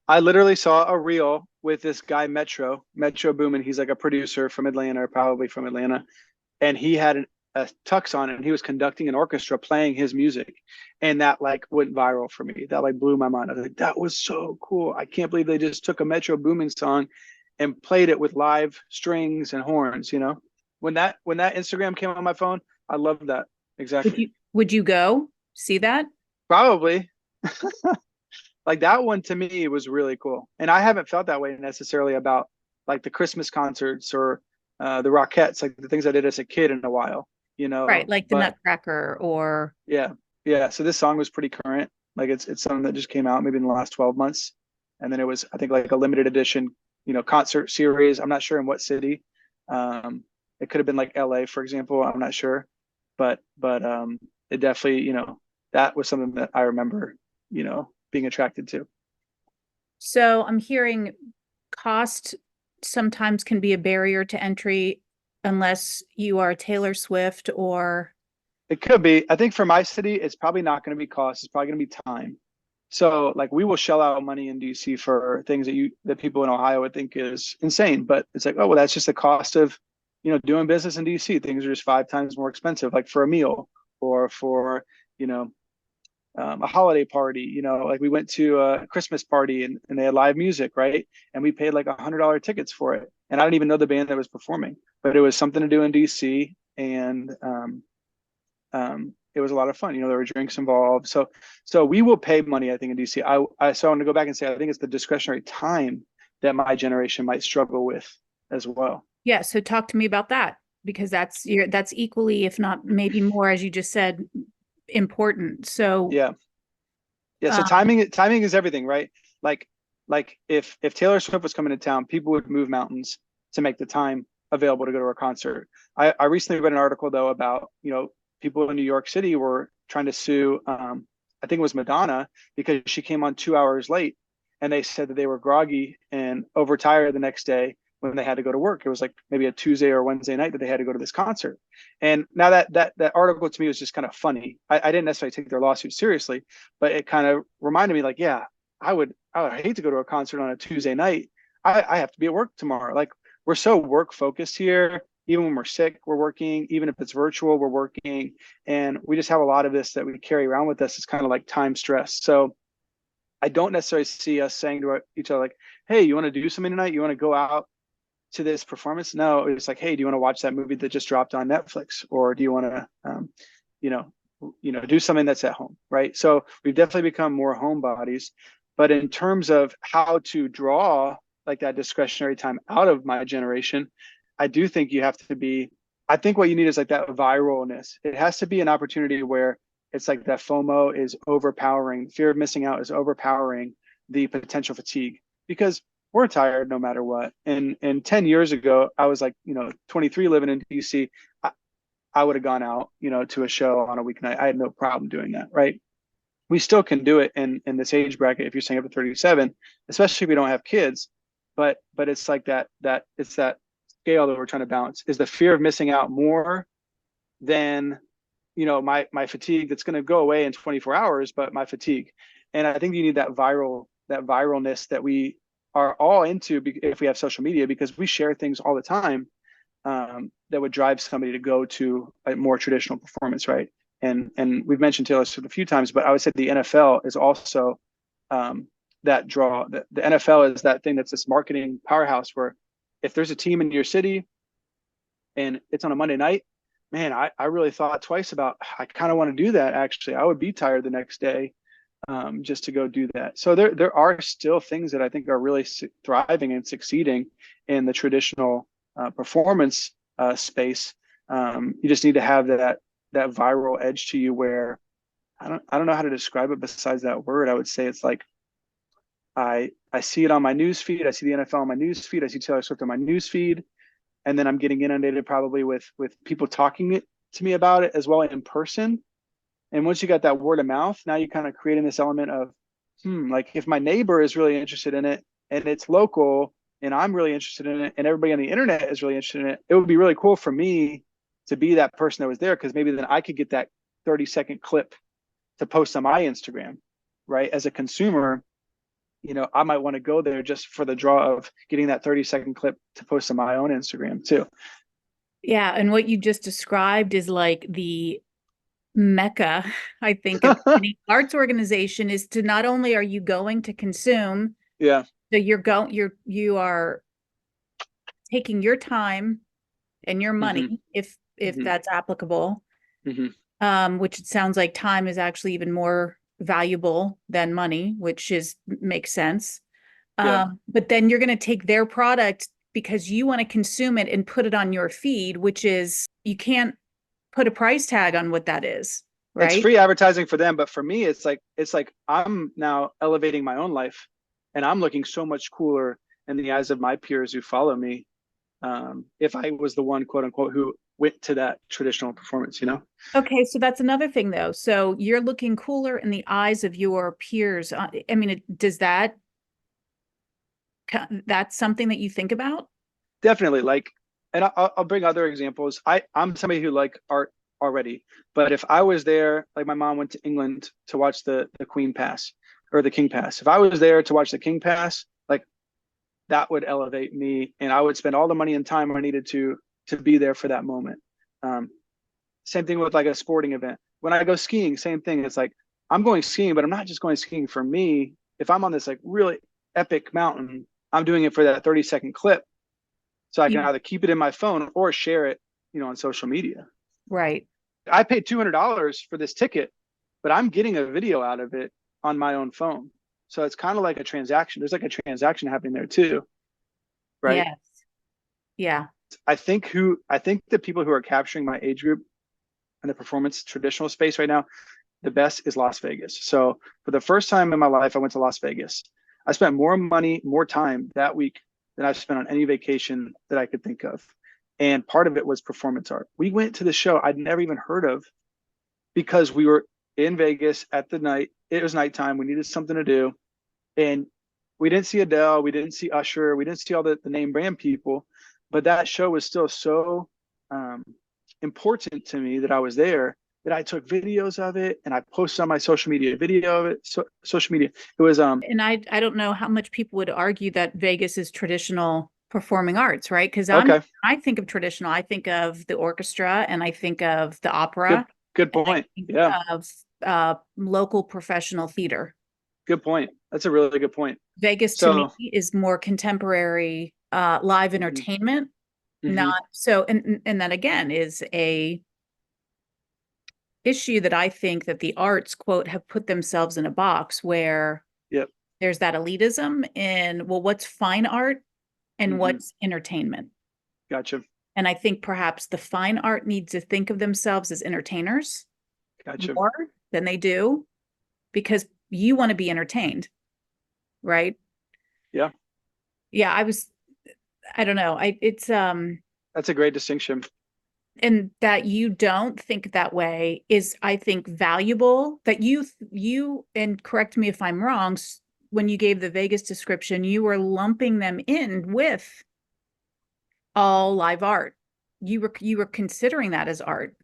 I literally saw a reel with this guy Metro Boomin. He's like a producer from Atlanta, or probably from Atlanta, and he had a tux on and he was conducting an orchestra playing his music, and that like went viral for me. That like blew my mind. I was like, that was so cool. I can't believe they just took a Metro Boomin song and played it with live strings and horns. When that Instagram came on my phone, I loved that. Would Exactly. you go see that? Probably. Like that one to me was really cool, and I haven't felt that way necessarily about like the Christmas concerts or the Rockettes, like the things I did as a kid in a while, Right, like the but Nutcracker or yeah, yeah. So this song was pretty current. Like it's something that just came out maybe in the last 12 months, and then it was, I think, like a limited edition, concert series. I'm not sure in what city. It could have been like LA, for example. I'm not sure, but it definitely, that was something that I remember, being attracted to. so I'm hearing cost sometimes can be a barrier to entry unless you are Taylor Swift or It could be. I think for my city, it's probably not going to be cost. It's probably going to be time. So like we will shell out money in DC for things that people in Ohio would think is insane, but it's like, oh well, that's just the cost of, doing business in DC. Things are just 5 times more expensive, like for a meal or for, you know, a holiday party. Like we went to a Christmas party and they had live music, right? And we paid like $100 tickets for it. And I didn't even know the band that was performing, but it was something to do in DC, and it was a lot of fun. There were drinks involved. So we will pay money, I think, in DC. So I want to go back and say, I think it's the discretionary time that my generation might struggle with as well. yeah, so talk to me about that because that's equally, if not maybe more, as you just said, important. So Yeah. Yeah. So uh, timing is everything, right? Like, like if Taylor Swift was coming to town, people would move mountains to make the time available to go to a concert. I recently read an article though about, people in New York City were trying to sue, I think it was Madonna, because she came on 2 hours late, and they said that they were groggy and overtired the next day when they had to go to work. It was like maybe a Tuesday or Wednesday night that they had to go to this concert. And now that article to me was just kind of funny. I didn't necessarily take their lawsuit seriously, but it kind of reminded me like, yeah, I would hate to go to a concert on a Tuesday night. I have to be at work tomorrow. Like we're so work focused here. Even when we're sick, we're working. Even if it's virtual, we're working. And we just have a lot of this that we carry around with us. It's kind of like time stress. So I don't necessarily see us saying to each other like, "Hey, you want to do something tonight? You want to go out to this performance?" No, it's like, "Hey, do you want to watch that movie that just dropped on Netflix, or do you want to, you know, do something that's at home?" Right. So we've definitely become more homebodies. But in terms of how to draw like that discretionary time out of my generation, I do think you have to be. I think what you need is like that viralness. It has to be an opportunity where it's like that FOMO is overpowering, fear of missing out is overpowering the potential fatigue, because we're tired no matter what. And 10 years ago, I was like, 23 living in DC. I would have gone out, to a show on a weeknight. I had no problem doing that, right? We still can do it in this age bracket if you're staying up to 37, especially if we don't have kids. But it's like that it's that scale that we're trying to balance. Is the fear of missing out more than, my fatigue that's going to go away in 24 hours, but my fatigue. And I think you need that viralness that we are all into if we have social media, because we share things all the time, that would drive somebody to go to a more traditional performance, right? And we've mentioned Taylor Swift a few times, but I would say the NFL is also, that draw. The NFL is that thing that's this marketing powerhouse where if there's a team in your city and it's on a Monday night, man, I really thought twice about, I kind of want to do that. Actually, I would be tired the next day, just to go do that. So there are still things that I think are really thriving and succeeding in the traditional, performance, space. You just need to have that viral edge to you where I don't know how to describe it besides that word. I would say it's like I see it on my news feed. I see the NFL on my news feed. I see Taylor Swift on my news feed, and then I'm getting inundated probably with people talking it to me about it as well in person. And once you got that word of mouth, now you kind of creating this element of, like if my neighbor is really interested in it and it's local and I'm really interested in it and everybody on the internet is really interested in it, it would be really cool for me to be that person that was there, because maybe then I could get that 30-second clip to post on my Instagram, right? As a consumer, I might want to go there just for the draw of getting that 30-second clip to post on my own Instagram too. Yeah. And what you just described is like the Mecca, I think, of any arts organization is to not only are you going to consume, Yeah. so you are taking your time and your Mm-hmm. money, if Mm-hmm. that's applicable, Mm-hmm. which it sounds like time is actually even more valuable than money, which makes sense. Yeah. But then you're going to take their product because you want to consume it and put it on your feed, which is, you can't put a price tag on what that is, It's right? free advertising for them, but for me, it's like I'm now elevating my own life, and I'm looking so much cooler in the eyes of my peers who follow me. If I was the one, quote unquote, who went to that traditional performance, Okay, so that's another thing though. So you're looking cooler in the eyes of your peers. I mean, does that's something that you think about? definitely. Like, and I'll bring other examples. I'm somebody who like art already, but if I was there, like my mom went to England to watch the Queen pass or the King pass. If I was there to watch the King pass, like that would elevate me, and I would spend all the money and time I needed to be there for that moment. Um, Same thing with like a sporting event. When I go skiing, same thing. It's like I'm going skiing, but I'm not just going skiing for me. If I'm on this like really epic mountain, I'm doing it for that 30-second clip. So I can Yeah, either keep it in my phone or share it, on social media. right. I paid $200 for this ticket, but I'm getting a video out of it on my own phone. So it's kind of like a transaction. There's like a transaction happening there too, right? Yes. Yeah. I think the people who are capturing my age group in the performance traditional space right now, the best is Las Vegas. So for the first time in my life, I went to Las Vegas. I spent more money, more time that week than I've spent on any vacation that I could think of. And part of it was performance art. We went to the show I'd never even heard of because we were in Vegas at the night. It was nighttime. We needed something to do. And we didn't see Adele. We didn't see Usher. We didn't see all the name brand people. But that show was still so um, important to me that I was there that I took videos of it and I posted on my social media video of it. So social media. It was And I don't know how much people would argue that Vegas is traditional performing arts, right? Because okay. I think of traditional, I think of the orchestra and I think of the Good opera good and I point. think Yeah. of local professional theater. Good point. That's a really good point. Vegas to me So is more contemporary live mhm, entertainment, mhm, not so, and that again is a issue that I think that the arts, quote, have put themselves in a box where yep. there's that elitism in, well, what's fine art and Mhm, what's entertainment. gotcha. And I think perhaps the fine art needs to think of themselves as entertainers Gotcha. more than they do because you want to be entertained, right? Yeah. Yeah, I don't know. That's a great distinction. And that you don't think that way is, I think, valuable. That and correct me if I'm wrong, when you gave the Vegas description, you were lumping them in with all live art. You were considering that as art.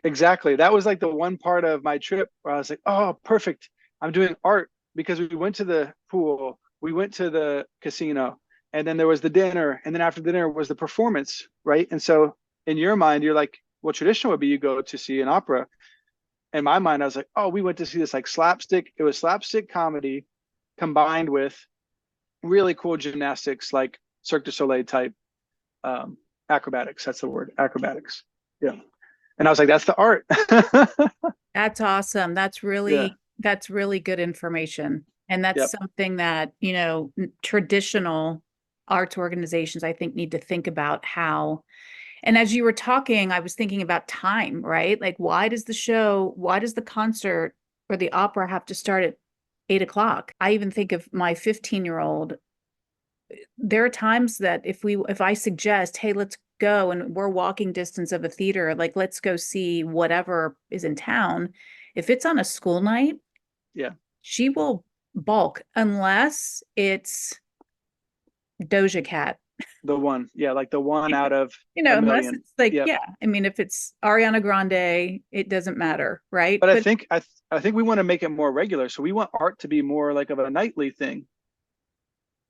Exactly. That was like the one part of my trip where I was like, oh, perfect. I'm doing art because we went to the pool, we went to the casino, and then there was the dinner. And then after dinner was the performance, right? And so in your mind, you're like, well, traditional would be you go to see an opera. In my mind, I was like, oh, we went to see this like slapstick. It was slapstick comedy combined with really cool gymnastics, like Cirque du Soleil type acrobatics. That's the word, acrobatics. Yeah. And I was like, that's the art. That's awesome. Yeah. That's really good information. And that's Yep. something that, traditional arts organizations, I think, need to think about how. And as you were talking, I was thinking about time, right? Like, why does the concert or the opera have to start at 8 o'clock? I even think of my 15-year-old. There are times that if I suggest, hey, let's go and we're walking distance of a theater, like let's go see whatever is in town. If it's on a school night, Yeah. she will balk unless it's Doja Cat. The one. Yeah. Like the one out of a Unless million. it's like, Yep. yeah, I mean, if it's Ariana Grande, it doesn't matter, right? But I But think I think we want to make it more regular. So we want art to be more like of a nightly thing.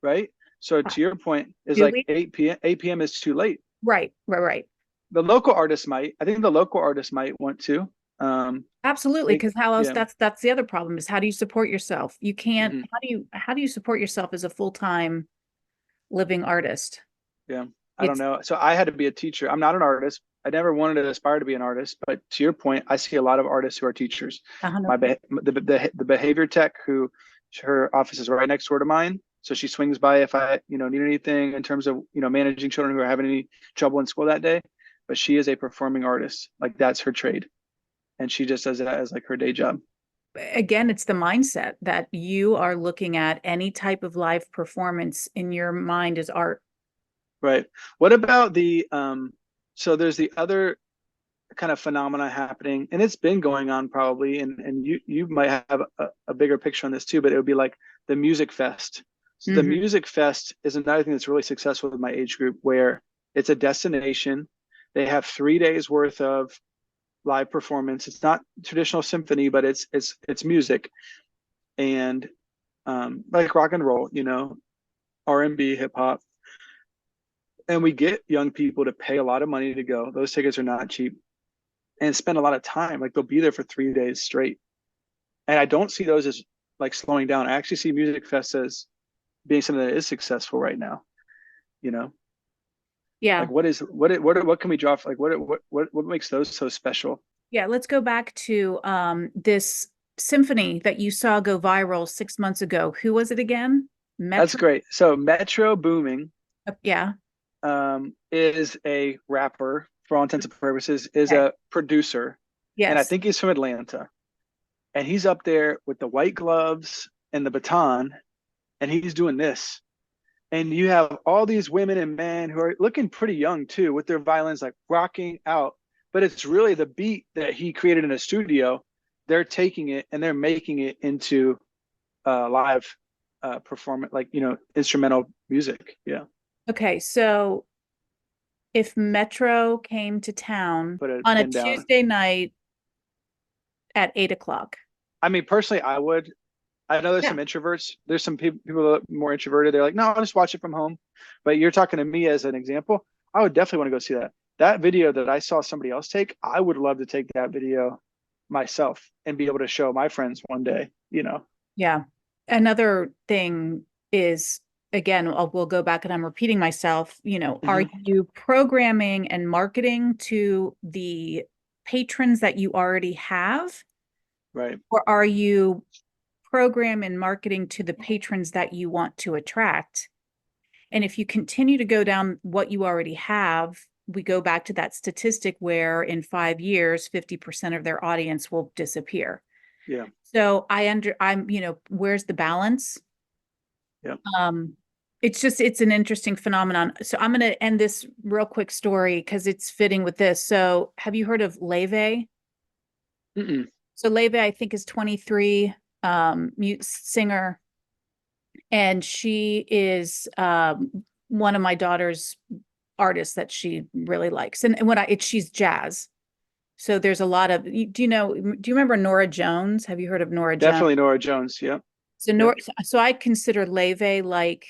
right? So to your point, is Do like we? 8 p.m. is too late. Right, right, right. The local artists might. I think the local artists might want to. Absolutely, They, because how else, yeah. that's the other problem is how do you support yourself? You can't, Hmm. how do you support yourself as a full-time living artist? Yeah. I don't It's know. So I had to be a teacher. I'm not an artist. I never wanted to aspire to be an artist, but to your point, I see a lot of artists who are teachers. 100, My the behavior tech who her office is right next door to mine. So she swings by if I, need anything in terms of, managing children who are having any trouble in school that day. But she is a performing artist. Like that's her trade. And she just does that as like her day job. again, it's the mindset that you are looking at any type of live performance in your mind as art. Right. What about so there's the other kind of phenomena happening, and it's been going on probably, and you might have a bigger picture on this too, but it would be like the music fest. So the Hmm. music fest is another thing that's really successful with my age group, where it's a destination. They have 3 days worth of live performance. It's not traditional symphony, but it's music and like rock and roll, R&B, hip hop, and we get young people to pay a lot of money to go. Those tickets are not cheap and spend a lot of time. Like they'll be there for 3 days straight. And I don't see those as like slowing down. I actually see Music Fest as being something that is successful right now. You know, Yeah. like what can we draw for, like what makes those so special? Yeah. Let's go back to this symphony that you saw go viral 6 months ago. Who was it again? That's Metro. great. So Metro Booming Yeah. is a rapper for all intents and purposes, is Okay. a producer, and I Yes. think he's from Atlanta. And he's up there with the white gloves and the baton, and he's doing this. And you have all these women and men who are looking pretty young too, with their violins like rocking out. But it's really the beat that he created in a studio. They're taking it and they're making it into live performance, like instrumental music. Yeah, Okay. So if Metro came to town put a on a pin down. Tuesday night at 8 o'clock. I mean, personally, I would. I know there's Yeah. some introverts. There's some people that are more introverted. They're like, no, I'll just watch it from home. But you're talking to me as an example. I would definitely want to go see that. That video that I saw somebody else take, I would love to take that video myself and be able to show my friends one day. Yeah. Another thing is, again, we'll go back and I'm repeating myself, are Hmm. you programming and marketing to the patrons that you already have, Right. or are you program and marketing to the patrons that you want to attract? And if you continue to go down what you already have, we go back to that statistic where in 5 years, 50% of their audience will disappear. Yeah. So where's the balance? Yeah. Um, it's an interesting phenomenon. So I'm going to end this real quick story because it's fitting with this. So have you heard of Laufey? Mm-mm. So Laufey, I think, is 23, mute singer, and she is one of my daughter's artists that she really likes. And she's jazz. So there's a lot of, do you remember Nora Jones? Have you heard of Nora Jones? Definitely Nora Jones. Yep. So Yep. so I consider Laufey like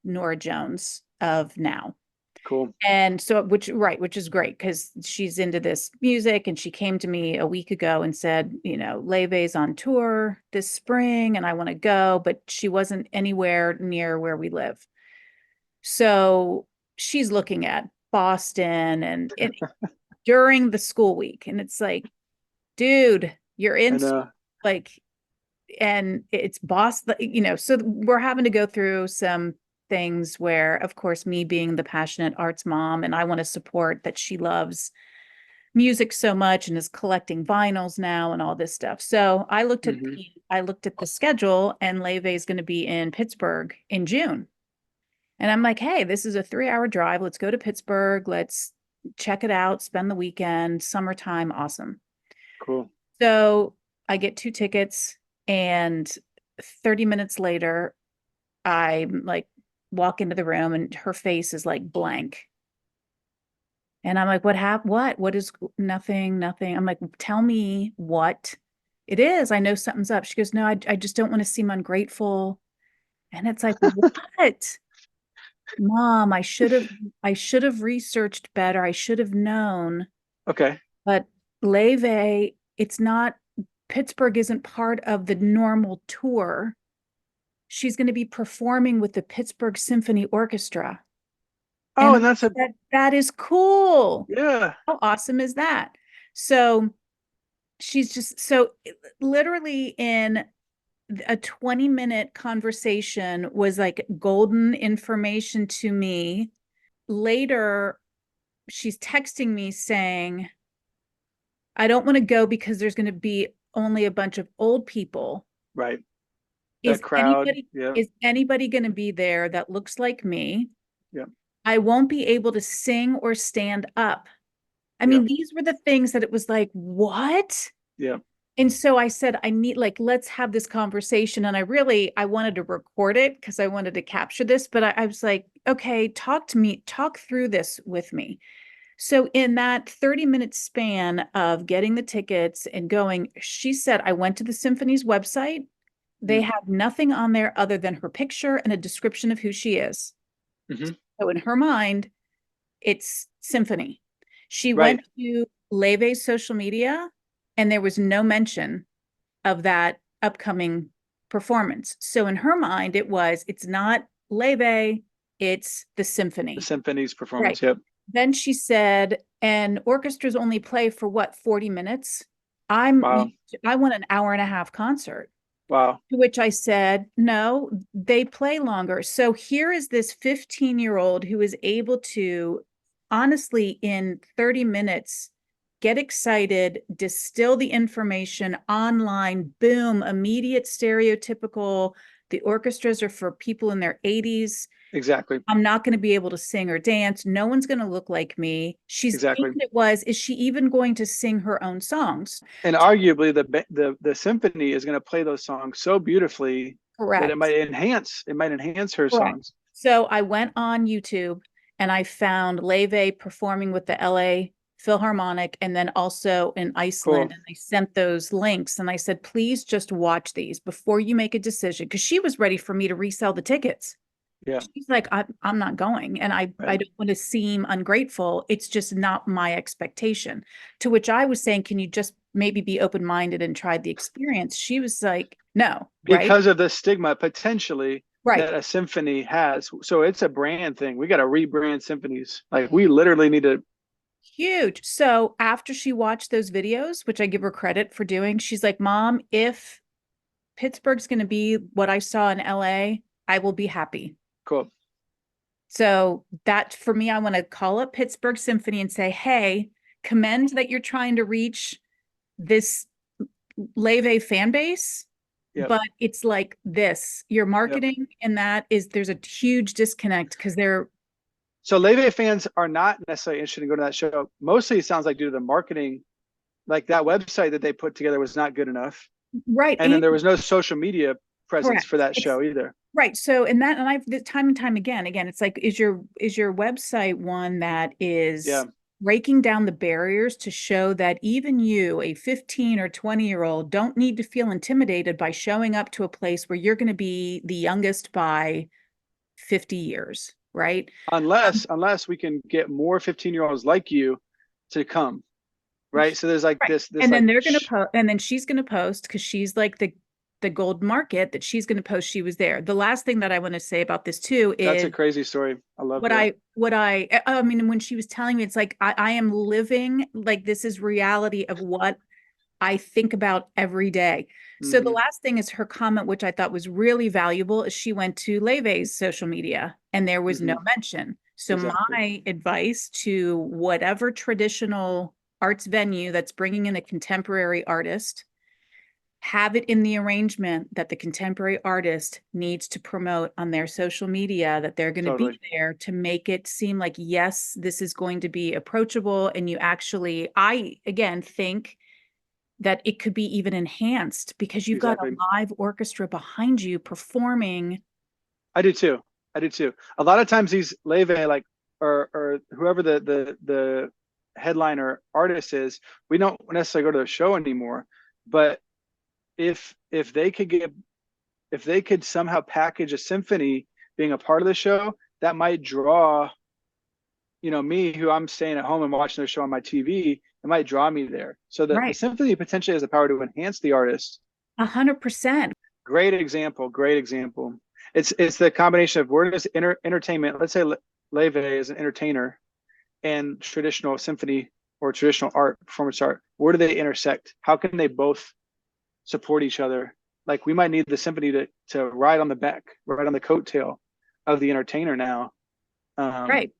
Nora Jones of now. Cool. And so, which is great because she's into this music. And she came to me a week ago and said, Laufey's on tour this spring and I want to go, but she wasn't anywhere near where we live. So she's looking at Boston and during the school week. And it's like, dude, you're in And like, and it's Boston, so we're having to go through some things where, of course, me being the passionate arts mom, and I want to support that she loves music so much and is collecting vinyls now and all this stuff. So mhm. I looked at the schedule, and Laufey is going to be in Pittsburgh in June. And I'm like, hey, this is a 3-hour drive. Let's go to Pittsburgh. Let's check it out, spend the weekend, summertime, awesome. Cool. So I get 2 tickets, and 30 minutes later, I like walk into the room and her face is like blank. And I'm like, what happened? What is nothing, nothing. I'm like, tell me what it is. I know something's up. She goes, no, I just don't want to seem ungrateful. And it's like, what? Mom, I should have researched better. I should have known. Okay. But Laufey, it's not, Pittsburgh isn't part of the normal tour. She's going to be performing with the Pittsburgh Symphony Orchestra. Oh, And and that's a that is cool. yeah. How awesome is that? So she's just so literally in a 20-minute conversation was like golden information to me. Later, she's texting me saying, I don't want to go because there's going to be only a bunch of old people. Right. That Is crowd. anybody Yeah. is anybody going to be there that looks like me? Yeah. I won't be able to sing or stand up. I Yeah. mean, these were the things that it was like, what? Yeah. And so I said, I need, like, let's have this conversation. And I wanted to record it because I wanted to capture this, but I was like, okay, talk to me, talk through this with me. So in that 30-minute span of getting the tickets and going, she said, I went to the Symphony's website. They Mm-hmm. have nothing on there other than her picture and a description of who she is. Mm-hmm. So in her mind, it's Symphony. She Right. went to Laufey's social media and there was no mention of that upcoming performance. So in her mind, it's not Laufey, it's the The Symphony. Symphony's Right. performance. Yep. Then she said, and orchestras only play for what, 40 minutes? I Wow. want an hour and a half concert. Wow. To which I said, no, they play longer. So here is this 15-year-old who is able to, honestly, in 30 minutes, get excited, distill the information online, boom, immediate stereotypical. The orchestras are for people in their 80s. Exactly. I'm not going to be able to sing or dance. No one's going to look like me. Exactly. Is she even going to sing her own songs? And arguably the symphony is going to play those songs so beautifully that Correct. it might enhance her Correct. songs. So I went on YouTube and I found Laufey performing with the LA Philharmonic and then also in Iceland. Cool. And I sent those links and I said, please just watch these before you make a decision. Because she was ready for me to resell the tickets. Yeah. She's like, I'm not going. And I Right. don't want to seem ungrateful. It's just not my expectation. To which I was saying, can you just maybe be open-minded and try the experience? She was like, no, right? Because of the stigma potentially Right. that a symphony has. So it's a brand thing. We got to rebrand symphonies. Like we literally need to. Huge. So after she watched those videos, which I give her credit for doing, she's like, Mom, if Pittsburgh's going to be what I saw in LA, I will be happy. Cool. So that for me, I want to call up Pittsburgh Symphony and say, hey, commend that you're trying to reach this Laufey fan base, Yep. but it's like this, your marketing and there's a huge disconnect because they're. So Laufey fans are not necessarily interested in going to that show. Mostly it sounds like due to the marketing, like that website that they put together was not good enough. Right. And then there was no social media presence Correct. for that show either. Right. So, and I've time and time again, it's like, is your website one that is breaking down the barriers to show that even you, a 15 or 20-year-old, don't need to feel intimidated by showing up to a place where you're going to be the youngest by 50 years, right? Unless we can get more 15-year-olds like you to come. Right. So there's like this and like, then they're going to post, and then she's going to post because she's like the gold market that she's going to post she was there. The last thing that I want to say about this too is that's a crazy story. I love that. I mean, when she was telling me, it's like, I am living, like, this is reality of what I think about every day. So the last thing is her comment, which I thought was really valuable, is she went to Laufey's social media and there was no mention. So my advice to whatever traditional arts venue that's bringing in a contemporary artist, have it in the arrangement that the contemporary artist needs to promote on their social media that they're going to be there to make it seem like, yes, this is going to be approachable. And you actually, I, again, think that it could be even enhanced because you've got a live orchestra behind you performing. I do too. A lot of times these Laufey, like, or whoever the headliner artist is, we don't necessarily go to the show anymore, but if they could get if they could somehow package a symphony being a part of the show, that might draw, me, who I'm staying at home and watching the show on my TV, it might draw me there. So that the Right. symphony potentially has the power to enhance the artist. 100%. Great example. Great example. It's the combination of where does entertainment, let's say Laufey is an entertainer, and traditional symphony or traditional art, performance art, where do they intersect? How can they both support each other? Like we might need the symphony to ride on the back, ride on the coattail of the entertainer now. Right.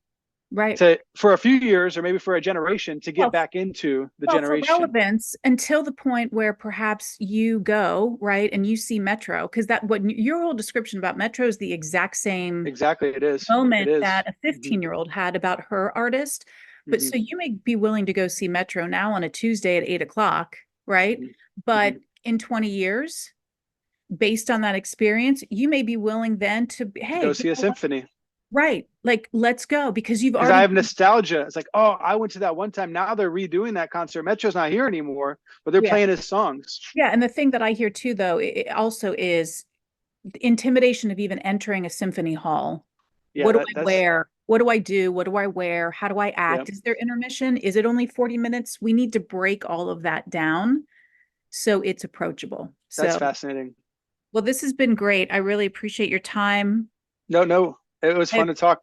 Right. For a few years or maybe for a generation to get Well, back into the well, for generation. relevance, until the point where perhaps you go, right, and you see Metro, because that what your whole description about Metro is the exact same Exactly, it is. It moment is. that a 15-year-old had about her artist. But Mm-hmm. so you may be willing to go see Metro now on a Tuesday at 8 o'clock, right? Mm-hmm. But in 20 years, based on that experience, you may be willing then to, To hey, go you see a know what? symphony. Right, like let's go because you've Because I already, have nostalgia. It's like, oh, I went to that one time. Now they're redoing that concert. Metro's not here anymore, but they're yeah, playing his songs. yeah. And the thing that I hear too, though, it also is the intimidation of even entering a symphony hall. Yeah, What do that I that's wear? What do I do? What do I wear? How do I yeah, act? Is there intermission? Is it only 40 minutes? We need to break all of that down so it's approachable. that's So, fascinating. well, this has been great. I really appreciate your time. No, it was I fun to talk.